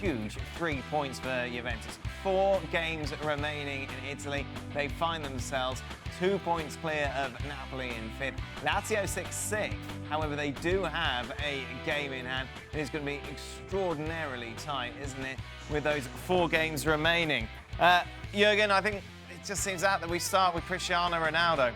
huge 3 points for Juventus. 4 games remaining in Italy. They find themselves 2 points clear of Napoli in 5th. Lazio 6th. However, they do have a game in hand. It is going to be extraordinarily tight, isn't it, with those 4 games remaining. Jurgen, I think it just seems out that we start with Cristiano Ronaldo.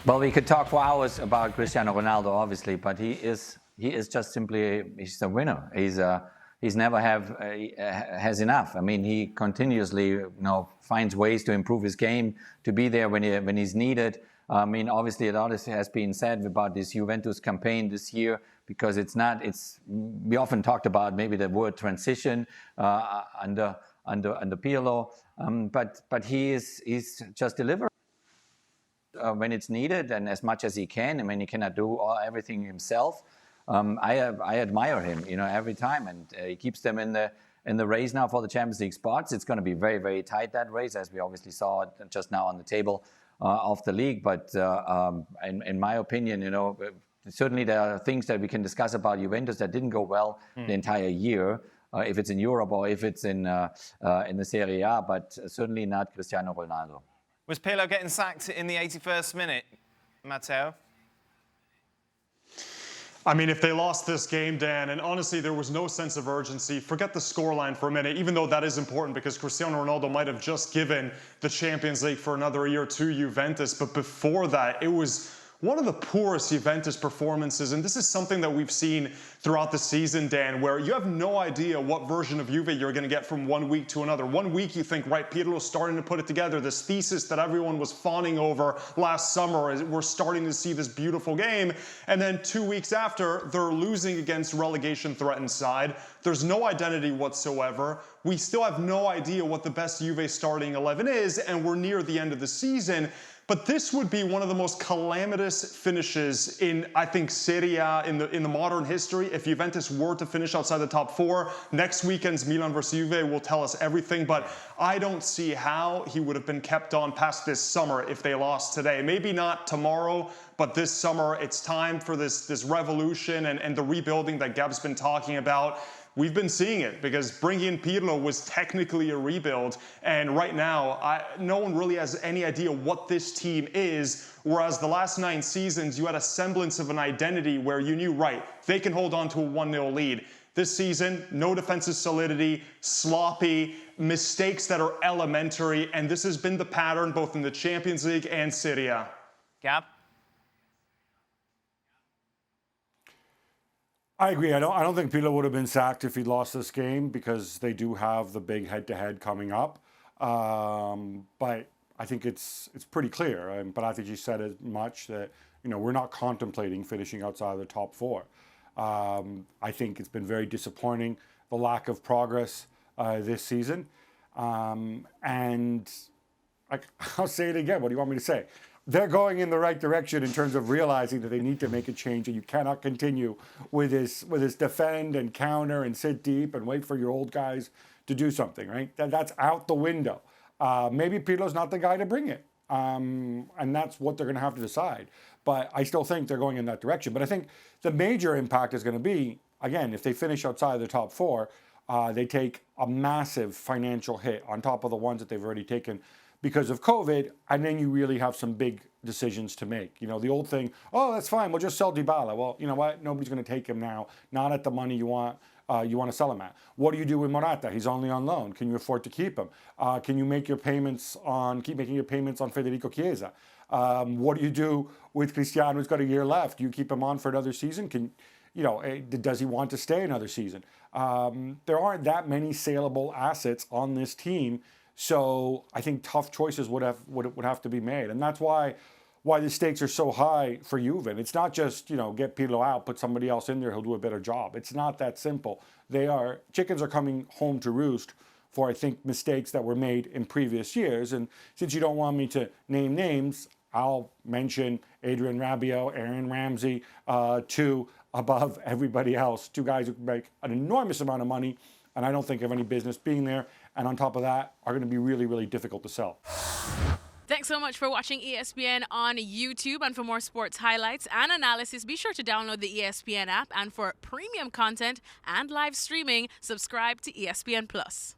Well, we could talk for hours about Cristiano Ronaldo, obviously, but he is just simply he's a winner. He's never has enough. I mean, he continuously finds ways to improve his game, to be there when he's needed. I mean, obviously, a lot has been said about this Juventus campaign this year because we often talked about maybe the word transition under Pirlo, but he's just delivering. When it's needed and as much as he can. I mean, he cannot do everything himself. I admire him, every time, and he keeps them in the race now for the Champions League spots. It's going to be very, very tight, that race, as we obviously saw just now on the table of the league. But in my opinion, certainly there are things that we can discuss about Juventus that didn't go well the entire year, if it's in Europe or if it's in the Serie A, but certainly not Cristiano Ronaldo. Was Pirlo getting sacked in the 81st minute, Matteo? I mean, if they lost this game, Dan, and honestly, there was no sense of urgency. Forget the scoreline for a minute, even though that is important because Cristiano Ronaldo might have just given the Champions League for another year to Juventus. But before that, it was one of the poorest Juventus performances, and this is something that we've seen throughout the season, Dan, where you have no idea what version of Juve you're going to get from one week to another. One week you think, right, Pirlo's starting to put it together. This thesis that everyone was fawning over last summer, we're starting to see this beautiful game. And then 2 weeks after, they're losing against relegation-threatened side. There's no identity whatsoever. We still have no idea what the best Juve starting 11 is, and we're near the end of the season. But this would be one of the most calamitous finishes in, I think, Serie A in the modern history. If Juventus were to finish outside the top 4, next weekend's Milan versus Juve will tell us everything. But I don't see how he would have been kept on past this summer if they lost today. Maybe not tomorrow, but this summer it's time for this revolution and the rebuilding that Gab's been talking about. We've been seeing it because bringing in Pirlo was technically a rebuild. And right now, no one really has any idea what this team is. Whereas the last 9 seasons, you had a semblance of an identity where you knew, right, they can hold on to a 1-0 lead. This season, no defensive solidity, sloppy, mistakes that are elementary. And this has been the pattern both in the Champions League and Serie A. Gab? I agree. I don't think Pirlo would have been sacked if he lost this game because they do have the big head-to-head coming up. But I think it's pretty clear. But I think you said as much that we're not contemplating finishing outside of the top 4. I think it's been very disappointing, the lack of progress this season. And I'll say it again. What do you want me to say? They're going in the right direction in terms of realizing that they need to make a change, and you cannot continue with this defend and counter and sit deep and wait for your old guys to do something, right? That's out the window. Maybe Pirlo's not the guy to bring it, and that's what they're going to have to decide. But I still think they're going in that direction. But I think the major impact is going to be, again, if they finish outside the top 4, they take a massive financial hit on top of the ones that they've already taken because of COVID, and then you really have some big decisions to make. The old thing, oh, that's fine, we'll just sell Dybala. Well, you know what? Nobody's going to take him now, not at the money you want to sell him at. What do you do with Morata? He's only on loan. Can you afford to keep him? Can you make keep making your payments on Federico Chiesa? What do you do with Cristiano, who's got a year left? Do you keep him on for another season? Does he want to stay another season? There aren't that many saleable assets on this team. So I think tough choices would have to be made, and that's why the stakes are so high for Juve. And it's not just get Pirlo out, put somebody else in there who'll do a better job. It's not that simple. Chickens are coming home to roost for I think mistakes that were made in previous years. And since you don't want me to name names, I'll mention Adrian Rabiot, Aaron Ramsey, 2 above everybody else. 2 guys who make an enormous amount of money, and I don't think have any business being there. And on top of that, are going to be really, really difficult to sell. Thanks so much for watching ESPN on YouTube. And for more sports highlights and analysis, be sure to download the ESPN app. And for premium content and live streaming, subscribe to ESPN Plus.